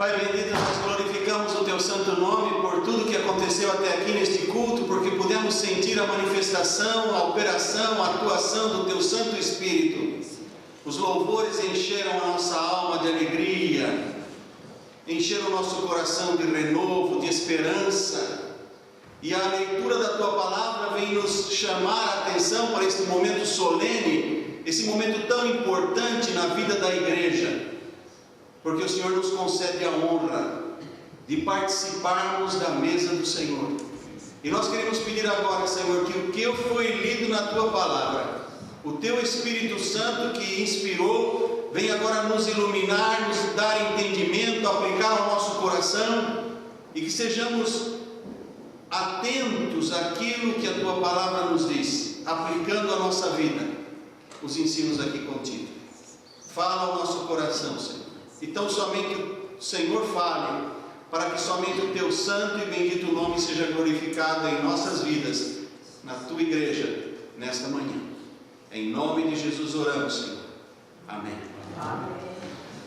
Pai bendito, nós glorificamos o Teu santo nome por tudo que aconteceu até aqui neste culto, porque pudemos sentir a manifestação, a operação, a atuação do Teu Santo Espírito. Os louvores encheram a nossa alma de alegria, encheram o nosso coração de renovo, de esperança, e a leitura da Tua Palavra vem nos chamar a atenção para este momento solene, esse momento tão importante na vida da igreja, porque o Senhor nos concede a honra de participarmos da mesa do Senhor. E nós queremos pedir agora, Senhor, que o que foi lido na Tua Palavra, o Teu Espírito Santo que inspirou, venha agora nos iluminar, nos dar entendimento, aplicar ao nosso coração, e que sejamos atentos àquilo que a Tua Palavra nos diz, aplicando à nossa vida os ensinos aqui contidos. Fala ao nosso coração, Senhor. Então somente o Senhor fale, para que somente o Teu santo e bendito nome seja glorificado em nossas vidas, na Tua igreja, nesta manhã. Em nome de Jesus oramos, Senhor. Amém. Amém.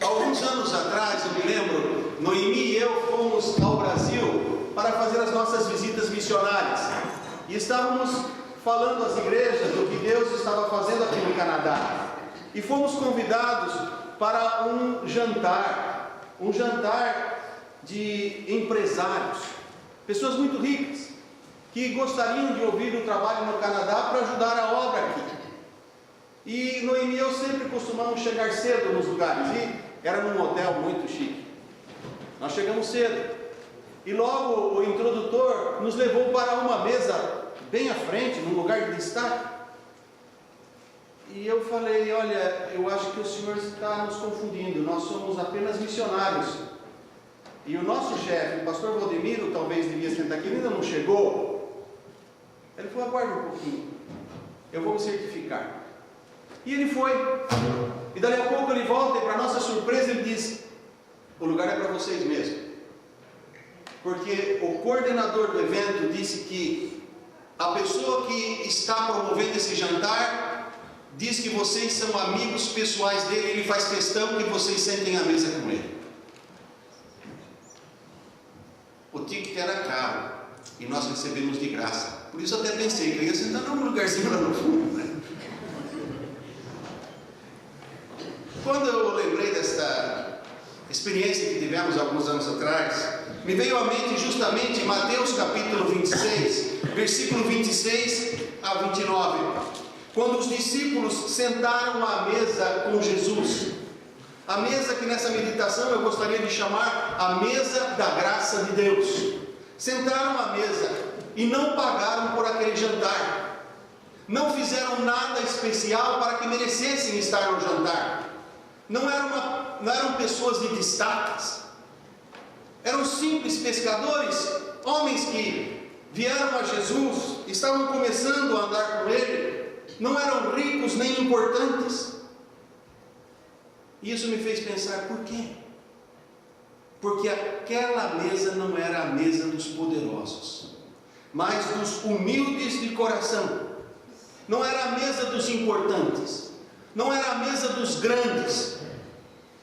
Alguns anos atrás, eu me lembro, Noemi e eu fomos ao Brasil para fazer as nossas visitas missionárias. E estávamos falando às igrejas do que Deus estava fazendo aqui no Canadá. E fomos convidados para um jantar de empresários, pessoas muito ricas, que gostariam de ouvir o trabalho no Canadá para ajudar a obra aqui. E Noemi e eu sempre costumamos chegar cedo nos lugares, e era num hotel muito chique. Nós chegamos cedo, e logo o introdutor nos levou para uma mesa bem à frente, num lugar de destaque. E eu falei: olha, eu acho que o senhor está nos confundindo, nós somos apenas missionários. E o nosso chefe, o pastor Valdemiro, talvez devia sentar aqui, ele ainda não chegou. Ele falou: aguarde um pouquinho, eu vou me certificar. E ele foi, e dali a pouco ele volta, e para nossa surpresa ele diz: o lugar é para vocês mesmo. Porque o coordenador do evento disse que a pessoa que está promovendo esse jantar diz que vocês são amigos pessoais dele, ele faz questão que vocês sentem à mesa com ele. O ticket era caro e nós recebemos de graça. Por isso eu até pensei que eu ia sentar num lugarzinho lá no fundo, né? Quando eu lembrei desta experiência que tivemos alguns anos atrás, me veio à mente justamente Mateus capítulo 26, versículo 26 a 29. Quando os discípulos sentaram à mesa com Jesus, a mesa que nessa meditação eu gostaria de chamar a mesa da graça de Deus. Sentaram à mesa e não pagaram por aquele jantar, não fizeram nada especial para que merecessem estar no jantar, não eram pessoas de destaques, eram simples pescadores, homens que vieram a Jesus, estavam começando a andar com Ele, não eram ricos nem importantes. Isso me fez pensar: por quê? Porque aquela mesa não era a mesa dos poderosos, mas dos humildes de coração. Não era a mesa dos importantes, não era a mesa dos grandes,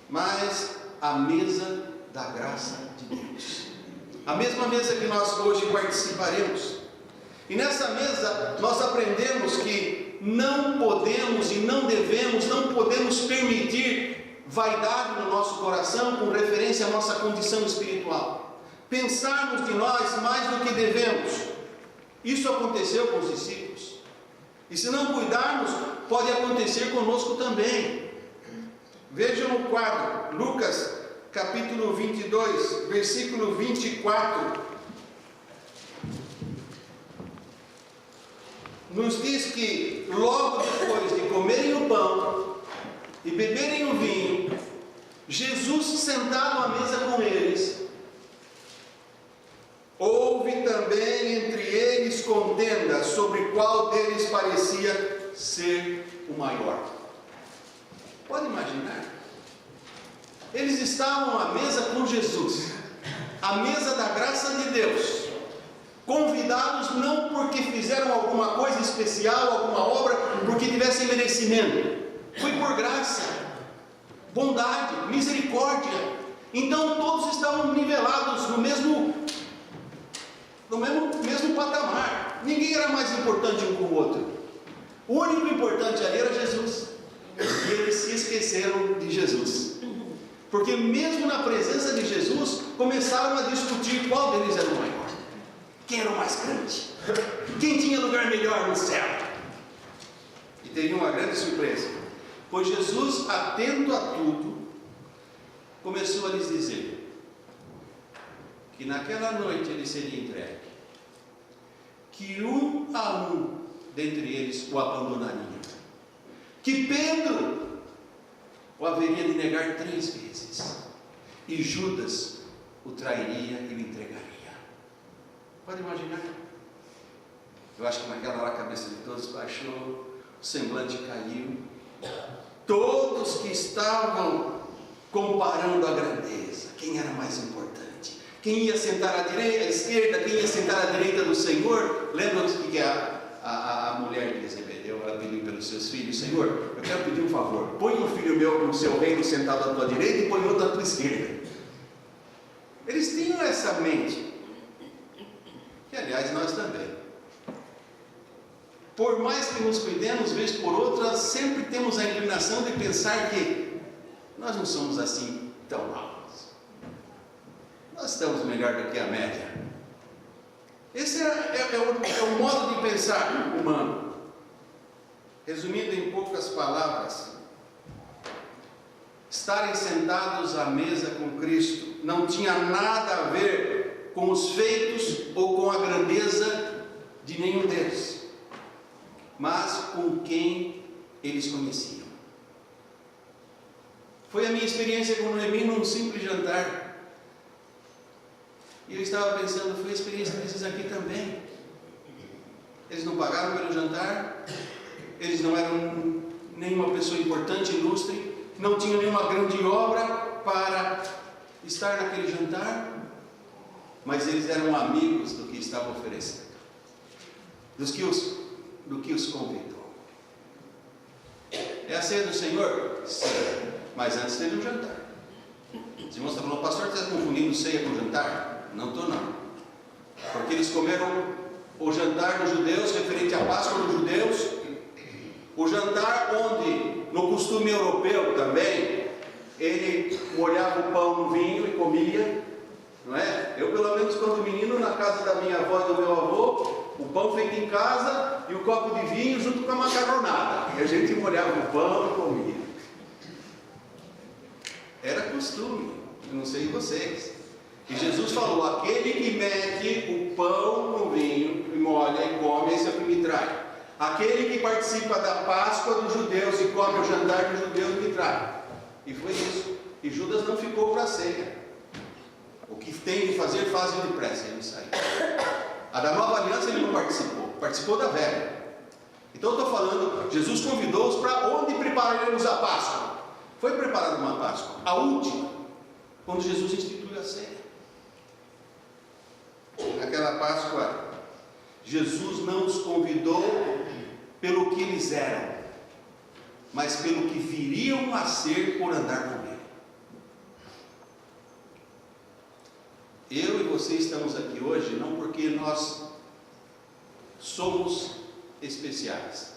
mas a mesa da graça de Deus. A mesma mesa que nós hoje participaremos. E nessa mesa nós aprendemos que não podemos e não devemos, não podemos permitir vaidade no nosso coração com referência à nossa condição espiritual. Pensarmos de nós mais do que devemos. Isso aconteceu com os discípulos. E se não cuidarmos, pode acontecer conosco também. Vejam no quadro, Lucas capítulo 22, versículo 24. Nos diz que logo depois de comerem o pão e beberem o vinho, Jesus, sentado à mesa com eles, houve também entre eles contenda sobre qual deles parecia ser o maior. Pode imaginar? Eles estavam à mesa com Jesus, à mesa da graça de Deus, convidados não porque fizeram alguma coisa especial, alguma obra, porque tivessem merecimento. Foi por graça, bondade, misericórdia. Então todos estavam nivelados no mesmo patamar. Ninguém era mais importante um com o outro. O único importante ali era Jesus. E eles se esqueceram de Jesus. Porque mesmo na presença de Jesus, começaram a discutir qual deles era o maior. Quem era o mais grande? Quem tinha lugar melhor no céu? E teve uma grande surpresa. Pois Jesus, atento a tudo, começou a lhes dizer que naquela noite ele seria entregue, que um a um dentre eles o abandonariam, que Pedro o haveria de negar 3 vezes, e Judas o trairia e o entregaria. Pode imaginar? Eu acho que naquela hora a cabeça de todos baixou, o semblante caiu. Todos que estavam comparando a grandeza, quem era mais importante, quem ia sentar à direita, à esquerda, quem ia sentar à direita do Senhor. Lembram-se que a mulher de Zebedeu, ela pediu pelos seus filhos: Senhor, eu quero pedir um favor, põe um filho meu no seu reino sentado à tua direita e põe outro à tua esquerda. Eles tinham essa mente, que aliás nós também. Por mais que nos cuidemos, vez por outra, sempre temos a inclinação de pensar que nós não somos assim tão maus. Nós estamos melhor do que a média. Esse é o modo de pensar humano. Resumindo em poucas palavras, estarem sentados à mesa com Cristo não tinha nada a ver com os feitos ou com a grandeza de nenhum deles, mas com quem eles conheciam. Foi a minha experiência com Noemi num simples jantar. E eu estava pensando, foi a experiência desses aqui também. Eles não pagaram pelo jantar, eles não eram nenhuma pessoa importante, ilustre, não tinham nenhuma grande obra para estar naquele jantar, mas eles eram amigos do que estava oferecendo, do que os convidou. É a ceia do Senhor? Sim, mas antes teve um jantar. Os irmãos estão falando: pastor, está confundindo ceia com jantar? Não estou não, porque eles comeram o jantar dos judeus, referente à Páscoa dos judeus, o jantar onde, no costume europeu também, ele molhava o pão no vinho e comia, não é? Eu, pelo menos, quando menino, na casa da minha avó e do meu avô, o pão feito em casa e o copo de vinho junto com a macarronada, e a gente molhava o pão e comia. Era costume, eu não sei vocês. E Jesus falou: aquele que mete o pão no vinho e molha e come, esse é o que me trai. Aquele que participa da Páscoa dos judeus e come o jantar dos judeus me trai. E foi isso. E Judas não ficou para a ceia. O que tem de fazer, fazem depressa. Ele saiu. A da nova aliança ele não participou, participou da velha. Então eu estou falando, Jesus convidou-os para onde prepararemos a Páscoa. Foi preparada uma Páscoa, a última, quando Jesus instituiu a ceia. Naquela Páscoa, Jesus não os convidou pelo que eles eram, mas pelo que viriam a ser por andar com Ele. Eu e você estamos aqui hoje não porque nós somos especiais,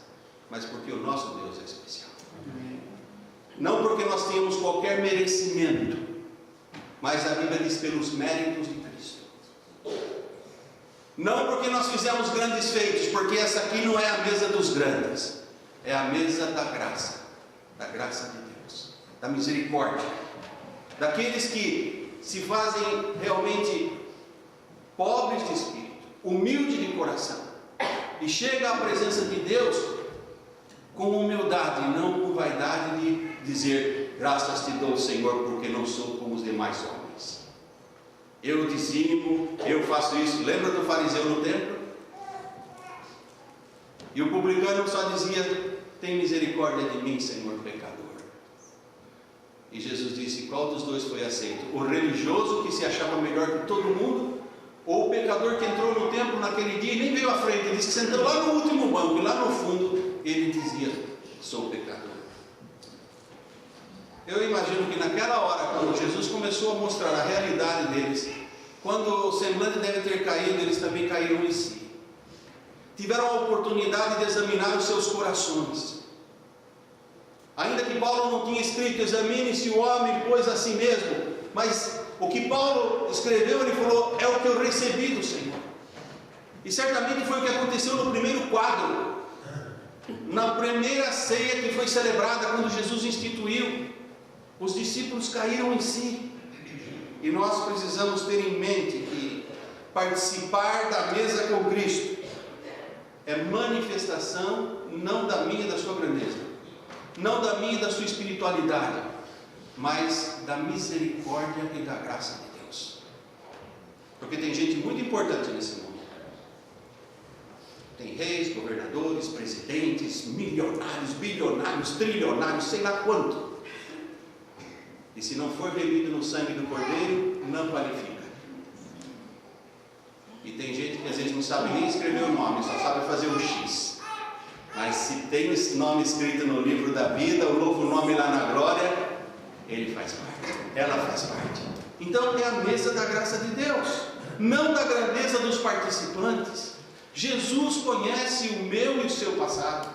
mas porque o nosso Deus é especial. Não porque nós tenhamos qualquer merecimento, mas a Bíblia diz pelos méritos de Cristo. Não porque nós fizemos grandes feitos, porque essa aqui não é a mesa dos grandes, é a mesa da graça de Deus, da misericórdia, daqueles que se fazem realmente pobres de espírito, humildes de coração, e chega à presença de Deus com humildade, não com vaidade de dizer: graças te dou, Senhor, porque não sou como os demais homens. Eu dizimo, eu faço isso. Lembra do fariseu no templo? E o publicano só dizia: tem misericórdia de mim, Senhor, pecador. E Jesus disse: qual dos dois foi aceito? O religioso que se achava melhor que todo mundo, ou o pecador que entrou no templo naquele dia e nem veio à frente? Ele disse que sentou lá no último banco, e lá no fundo ele dizia: sou pecador. Eu imagino que naquela hora, quando Jesus começou a mostrar a realidade deles, quando o semblante deve ter caído, eles também caíram em si. Tiveram a oportunidade de examinar os seus corações. Ainda que Paulo não tinha escrito, examine-se o homem, pois a si mesmo. Mas o que Paulo escreveu, ele falou, é o que eu recebi do Senhor. E certamente foi o que aconteceu no primeiro quadro, na primeira ceia que foi celebrada quando Jesus instituiu. Os discípulos caíram em si. E nós precisamos ter em mente que participar da mesa com Cristo é manifestação não da minha e da sua grandeza, não da minha e da sua espiritualidade, mas da misericórdia e da graça de Deus. Porque tem gente muito importante nesse mundo. Tem reis, governadores, presidentes, milionários, bilionários, trilionários, sei lá quanto. E se não for bebido no sangue do Cordeiro, não qualifica. E tem gente que às vezes não sabe nem escrever o nome, só sabe fazer o X. Mas se tem esse nome escrito no livro da vida, o novo nome lá na glória, ele faz parte, ela faz parte. Então é a mesa da graça de Deus, não da grandeza dos participantes. Jesus conhece o meu e o seu passado.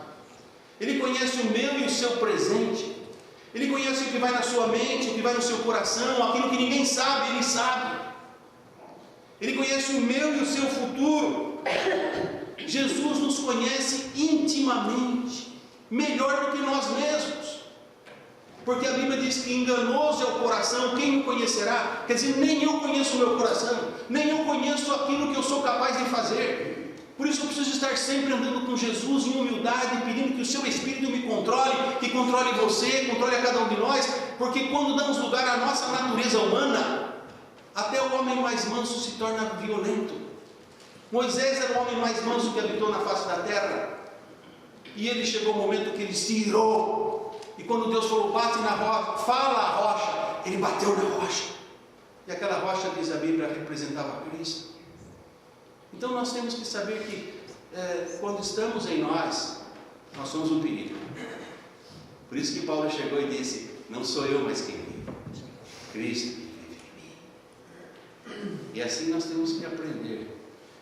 Ele conhece o meu e o seu presente. Ele conhece o que vai na sua mente, o que vai no seu coração, aquilo que ninguém sabe, Ele sabe. Ele conhece o meu e o seu futuro. Jesus nos conhece intimamente, melhor do que nós mesmos. Porque a Bíblia diz que enganoso é o coração, quem o conhecerá? Quer dizer, nem eu conheço o meu coração, nem eu conheço aquilo que eu sou capaz de fazer. Por isso eu preciso estar sempre andando com Jesus em humildade, pedindo que o seu Espírito me controle, que controle você, controle a cada um de nós, porque quando damos lugar à nossa natureza humana, até o homem mais manso se torna violento. Moisés era o homem mais manso que habitou na face da terra, e ele chegou o momento que ele se irou, e quando Deus falou, bate na rocha, fala a rocha, ele bateu na rocha, e aquela rocha, diz a Bíblia, representava Cristo. Então nós temos que saber que quando estamos em nós somos um perigo. Por isso que Paulo chegou e disse, não sou eu mais quem vive, Cristo que vive em mim. E assim nós temos que aprender.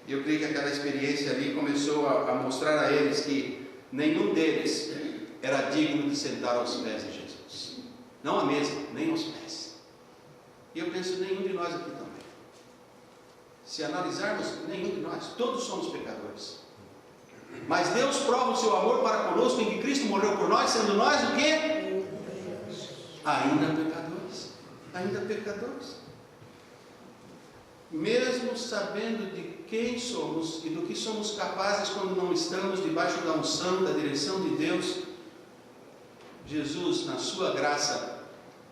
E eu creio que aquela experiência ali começou a mostrar a eles que nenhum deles era digno de sentar aos pés de Jesus, não à mesa, nem aos pés. E eu penso, nenhum de nós aqui também. Se analisarmos, nenhum de nós, todos somos pecadores. Mas Deus prova o seu amor para conosco em que Cristo morreu por nós, sendo nós o quê? Ainda pecadores. Ainda pecadores. Mesmo sabendo de quem somos e do que somos capazes quando não estamos debaixo da unção, da direção de Deus, Jesus, na sua graça,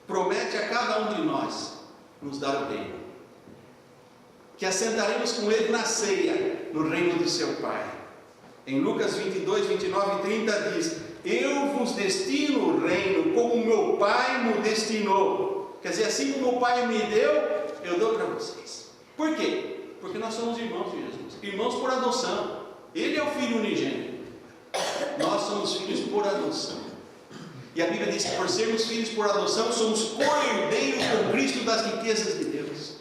promete a cada um de nós nos dar o reino. Que assentaremos com Ele na ceia, no reino do seu Pai. Em Lucas 22, 29 e 30 diz, eu vos destino o reino como meu Pai me destinou. Quer dizer, assim como o Pai me deu, eu dou para vocês. Por quê? Porque nós somos irmãos de Jesus, irmãos por adoção. Ele é o Filho unigênito, nós somos filhos por adoção. E a Bíblia diz que por sermos filhos por adoção, somos co-herdeiros com Cristo das riquezas de Deus.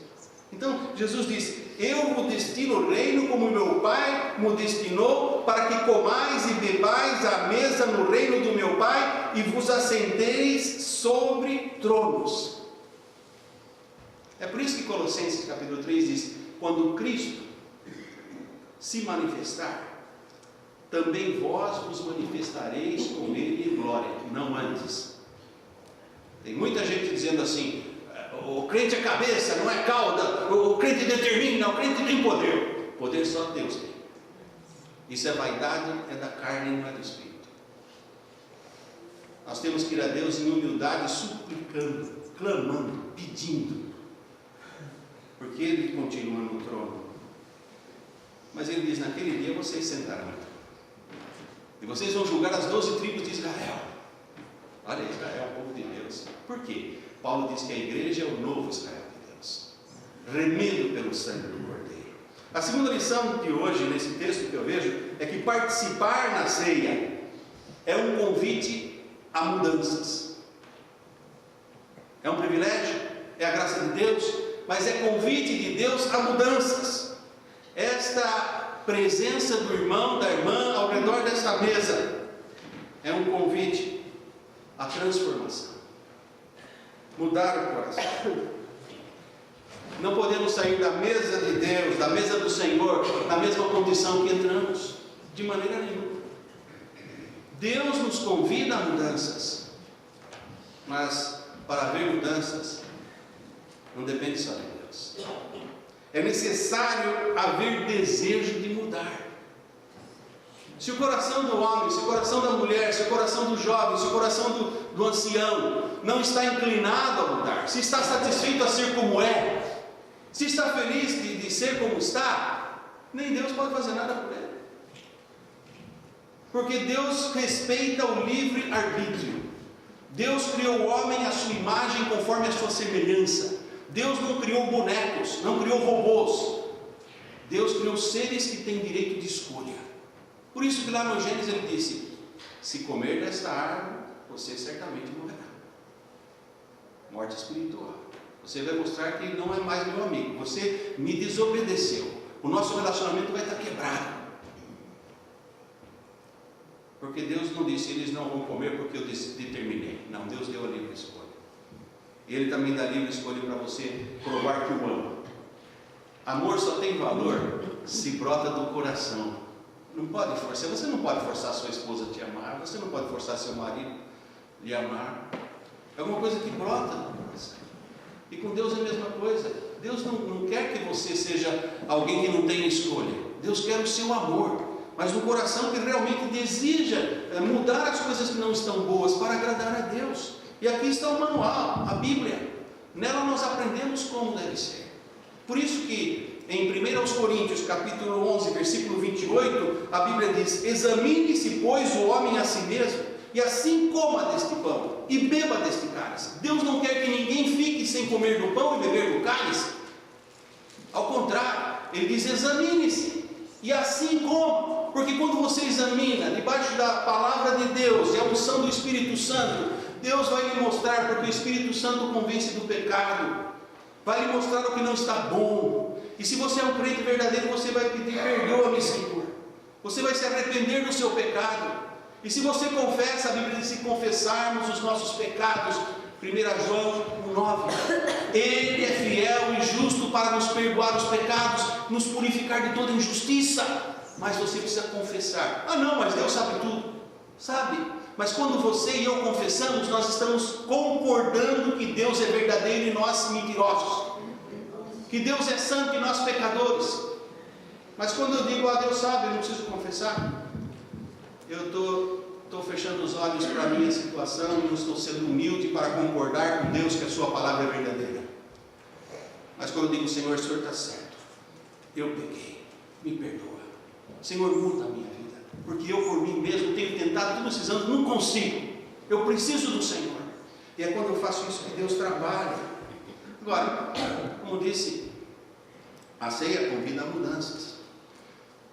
Então, Jesus diz, eu vos destino o reino como meu Pai me destinou, para que comais e bebais à mesa no reino do meu Pai, e vos assenteis sobre tronos. É por isso que Colossenses capítulo 3 diz, quando Cristo se manifestar, também vós vos manifestareis com Ele em glória, não antes. Tem muita gente dizendo assim, o crente é cabeça, não é cauda, o crente determina, o crente tem poder. Poder só Deus tem. Isso é vaidade, é da carne, não é do Espírito. Nós temos que ir a Deus em humildade, suplicando, clamando, pedindo, porque Ele continua no trono. Mas Ele diz, naquele dia vocês sentarão, e vocês vão julgar as 12 tribos de Israel. Olha, Israel é o povo de Deus. Por quê? Paulo diz que a igreja é o novo Israel de Deus, remido pelo sangue do Cordeiro. A segunda lição de hoje, nesse texto que eu vejo, é que participar na ceia é um convite a mudanças. É um privilégio, é a graça de Deus, mas é convite de Deus a mudanças. Esta presença do irmão, da irmã ao redor desta mesa é um convite à transformação, mudar o coração. Não podemos sair da mesa de Deus, da mesa do Senhor, na mesma condição que entramos, de maneira nenhuma. Deus nos convida a mudanças, mas para haver mudanças, não depende só de Deus. É necessário haver desejo de mudar. Se o coração do homem, se o coração da mulher, se o coração do jovem, se o coração do ancião não está inclinado a mudar, se está satisfeito a ser como é, se está feliz de ser como está, nem Deus pode fazer nada por ele. Porque Deus respeita o livre-arbítrio. Deus criou o homem à sua imagem conforme a sua semelhança. Deus não criou bonecos, não criou robôs. Deus criou seres que têm direito de escolha. Por isso que lá no Gênesis ele disse: se comer desta árvore, você certamente morrerá. Morte espiritual. Você vai mostrar que não é mais meu amigo. Você me desobedeceu. O nosso relacionamento vai estar quebrado. Porque Deus não disse, eles não vão comer porque eu determinei. Não, Deus deu a livre escolha. Ele também dá livre escolha para você provar que o ama. Amor só tem valor se brota do coração. Não pode forçar. Você não pode forçar sua esposa a te amar. Você não pode forçar seu marido a lhe amar. É alguma coisa que brota do coração. E com Deus é a mesma coisa. Deus não quer que você seja alguém que não tenha escolha. Deus quer o seu amor, mas no coração que realmente deseja mudar as coisas que não estão boas para agradar a Deus. E aqui está o manual, a Bíblia. Nela nós aprendemos como deve ser. Por isso que em 1 Coríntios capítulo 11, versículo 28, a Bíblia diz: examine-se, pois, o homem a si mesmo, e assim coma deste pão e beba deste cálice. Deus não quer que ninguém fique sem comer do pão e beber do cálice. Ao contrário, ele diz: examine-se e assim coma. Porque quando você examina debaixo da palavra de Deus e a unção do Espírito Santo, Deus vai lhe mostrar, porque o Espírito Santo convence do pecado, vai lhe mostrar o que não está bom. E se você é um crente verdadeiro, você vai pedir: perdoa-me, Senhor. Você vai se arrepender do seu pecado. E se você confessa, a Bíblia diz: se confessarmos os nossos pecados, 1 João 9, Ele é fiel e justo para nos perdoar os pecados, nos purificar de toda injustiça. Mas você precisa confessar. Ah não, mas Deus sabe tudo. Sabe, mas quando você e eu confessamos, nós estamos concordando que Deus é verdadeiro e nós mentirosos, que Deus é santo e nós pecadores. Mas quando eu digo: ah, Deus sabe, eu não preciso confessar, eu estou fechando os olhos para a minha situação e não estou sendo humilde para concordar com Deus que a sua palavra é verdadeira. Mas quando eu digo: Senhor, o Senhor está certo, eu pequei, me perdoa, Senhor, muda a minha vida, porque eu por mim mesmo tenho tentado todos esses anos, não consigo, eu preciso do Senhor. E é quando eu faço isso que Deus trabalha. Agora, como disse, a ceia convida a mudanças,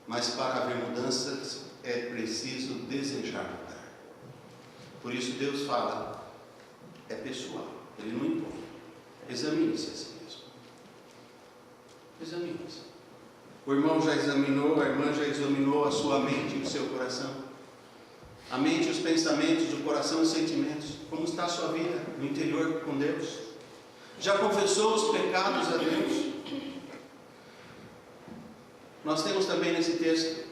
mas para haver mudanças é preciso desejar mudar. Por isso Deus fala, é pessoal, Ele não impõe. Examine-se a si mesmo. Examine-se. O irmão já examinou, a irmã já examinou a sua mente e o seu coração. A mente, os pensamentos, o coração, os sentimentos. Como está a sua vida no interior com Deus? Já confessou os pecados a Deus? Nós temos também nesse texto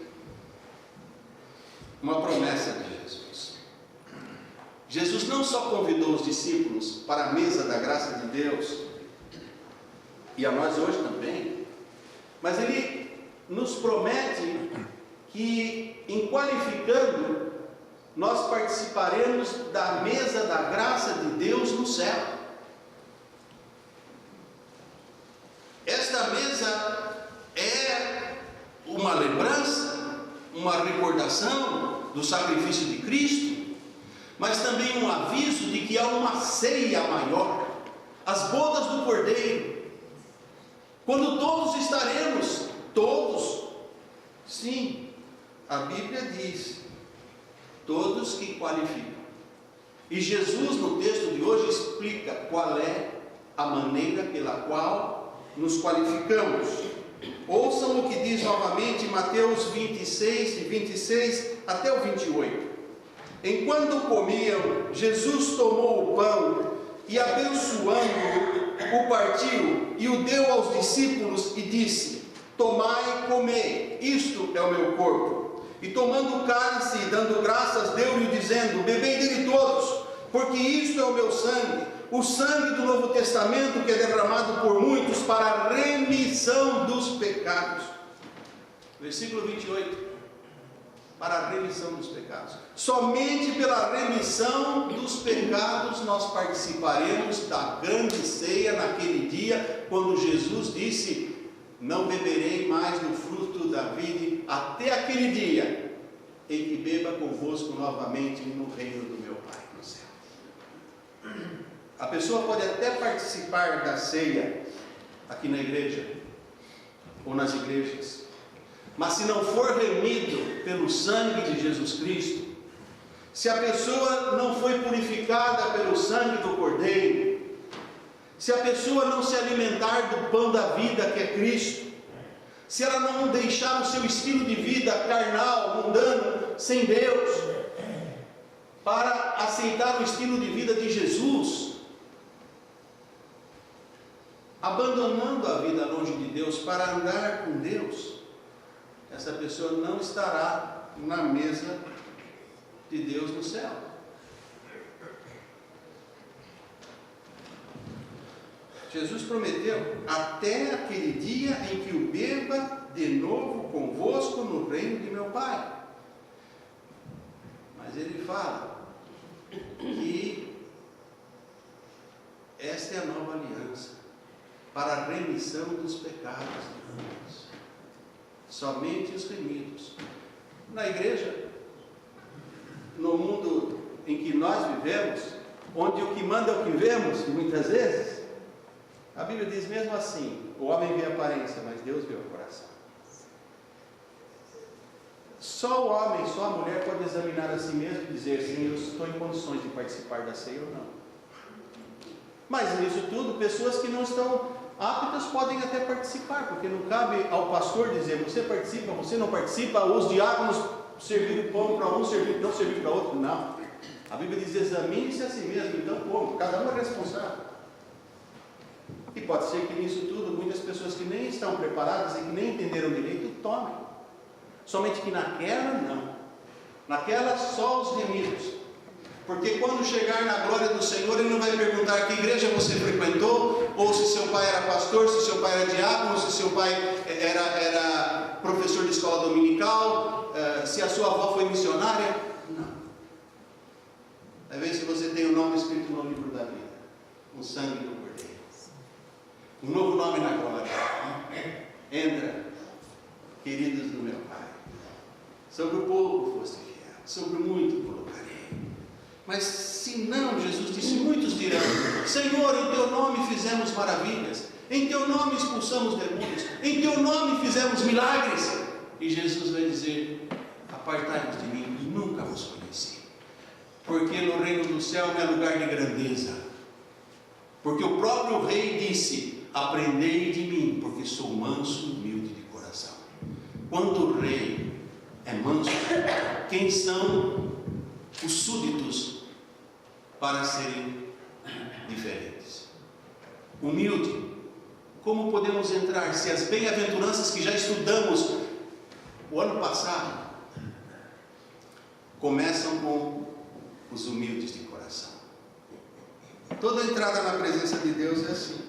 uma promessa de Jesus. Jesus não só convidou os discípulos para a mesa da graça de Deus, e a nós hoje também, mas Ele nos promete que, em qualificando, nós participaremos da mesa da graça de Deus no céu. Esta mesa é uma lembrança, uma recordação do sacrifício de Cristo, mas também um aviso de que há uma ceia maior, as bodas do Cordeiro, quando todos estaremos, todos, sim, a Bíblia diz, todos que qualificam, E Jesus, no texto de hoje, explica qual é a maneira pela qual nos qualificamos. Ouçam o que diz novamente Mateus 26, de 26 até o 28. Enquanto comiam, Jesus tomou o pão e, abençoando-o, o partiu e o deu aos discípulos e disse: tomai e comei, isto é o meu corpo. E tomando o cálice e dando graças, deu-lhe dizendo: bebei dele todos, porque isto é o meu sangue, o sangue do Novo Testamento, que é derramado por muitos para a remissão dos pecados. Versículo 28. Para a remissão dos pecados. Somente pela remissão dos pecados nós participaremos da grande ceia naquele dia, quando Jesus disse: não beberei mais do fruto da vide até aquele dia em que beba convosco novamente no reino do meu Pai no céu. A pessoa pode até participar da ceia aqui na igreja ou nas igrejas, mas se não for remido pelo sangue de Jesus Cristo, se a pessoa não foi purificada pelo sangue do Cordeiro, se a pessoa não se alimentar do pão da vida que é Cristo, se ela não deixar o seu estilo de vida carnal, mundano, sem Deus, para aceitar o estilo de vida de Jesus, abandonando a vida longe de Deus para andar com Deus, essa pessoa não estará na mesa de Deus no céu. Jesus prometeu: até aquele dia em que o beba de novo convosco no reino de meu Pai. Mas ele fala que esta é a nova aliança para a remissão dos pecados de muitos. Somente os remidos. Na igreja, no mundo em que nós vivemos, onde o que manda é o que vemos, muitas vezes, a Bíblia diz mesmo assim: o homem vê a aparência, mas Deus vê o coração. Só o homem, só a mulher pode examinar a si mesmo e dizer: sim, eu estou em condições de participar da ceia ou não. Mas nisso tudo, pessoas que não estão aptas podem até participar, porque não cabe ao pastor dizer: você participa, você não participa, os diáconos servir o pão para um, não servir para outro. Não. A Bíblia diz: examine-se a si mesmo, então como? Cada um é responsável. E pode ser que nisso tudo, muitas pessoas que nem estão preparadas e que nem entenderam direito, tomem. Somente que naquela não. Naquela só os remidos. Porque quando chegar na glória do Senhor, Ele não vai perguntar que igreja você frequentou, ou se seu pai era pastor, se seu pai era diácono, se seu pai era professor de escola dominical, se a sua avó foi missionária. Não. Vai ver se você tem o nome escrito no livro da vida, o sangue do Cordeiro, um novo nome na glória. Entra, queridos do meu Pai. Sobre o pouco foste fiel, sobre muito colocarei. Mas se não, Jesus disse, muitos dirão: Senhor, em teu nome fizemos maravilhas, em teu nome expulsamos demônios, em teu nome fizemos milagres. E Jesus vai dizer: apartai-vos de mim, nunca vos conheci. Porque no reino do céu não é lugar de grandeza. Porque o próprio rei disse: aprendei de mim, porque sou manso e humilde de coração. Quando o rei é manso, quem são os súditos para serem diferentes? Humilde. Como podemos entrar se as bem-aventuranças que já estudamos o ano passado começam com os humildes de coração? Toda entrada na presença de Deus é assim.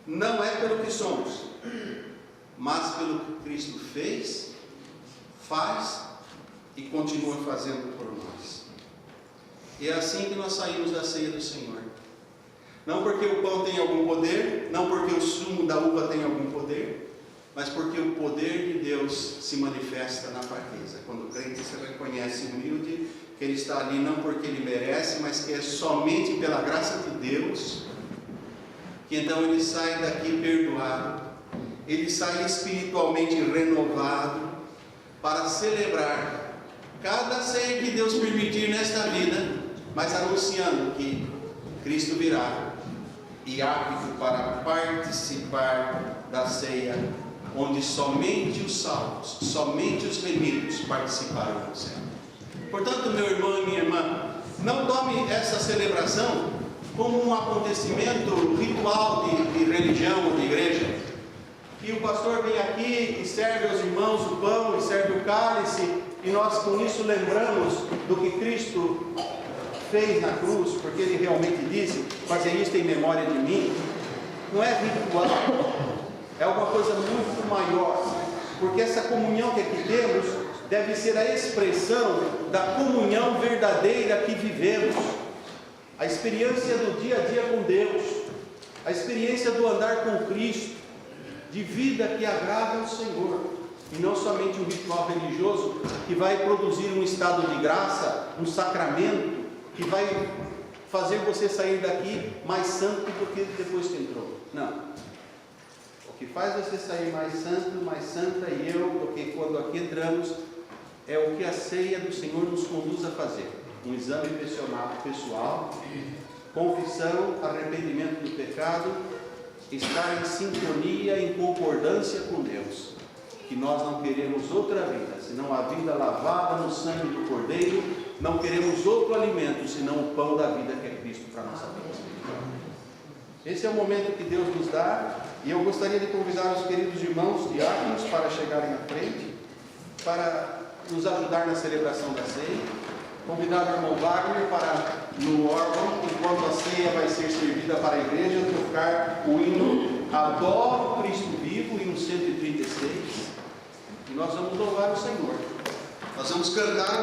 Não é pelo que somos, mas pelo que Cristo fez, faz e continua fazendo por nós. E é assim que nós saímos da ceia do Senhor. Não porque o pão tem algum poder, não porque o sumo da uva tem algum poder, mas porque o poder de Deus se manifesta na fraqueza. Quando o crente se reconhece humilde, que ele está ali não porque ele merece, mas que é somente pela graça de Deus, que então ele sai daqui perdoado, ele sai espiritualmente renovado, para celebrar cada ceia que Deus permitir nesta vida, mas anunciando que Cristo virá e apto para participar da ceia, onde somente os salvos, somente os remidos participarão do céu. Portanto, meu irmão e minha irmã, não tome essa celebração como um acontecimento ritual de religião ou de igreja, que o pastor vem aqui e serve aos irmãos o pão e serve o cálice, e nós com isso lembramos do que Cristo fez na cruz, porque Ele realmente disse: fazer isto em memória de mim. Não é ritual, é alguma coisa muito maior, porque essa comunhão que aqui temos deve ser a expressão da comunhão verdadeira que vivemos, a experiência do dia a dia com Deus, a experiência do andar com Cristo, de vida que agrada ao Senhor, e não somente um ritual religioso que vai produzir um estado de graça, um sacramento que vai fazer você sair daqui mais santo do que depois que entrou. Não. O que faz você sair mais santo, mais santa e eu, do que quando aqui entramos, é o que a ceia do Senhor nos conduz a fazer: um exame pessoal, confissão, arrependimento do pecado, estar em sintonia, em concordância com Deus, que nós não queremos outra vida, senão a vida lavada no sangue do Cordeiro, não queremos outro alimento, senão o pão da vida que é Cristo para a nossa vida. Esse é o momento que Deus nos dá, e eu gostaria de convidar os queridos irmãos diáconos para chegarem à frente, para nos ajudar na celebração da ceia. Convidar o irmão Wagner para, no órgão, enquanto a ceia vai ser servida para a igreja, tocar o hino Adoro o Cristo Vivo, hino 136, e nós vamos louvar o Senhor. Nós vamos cantar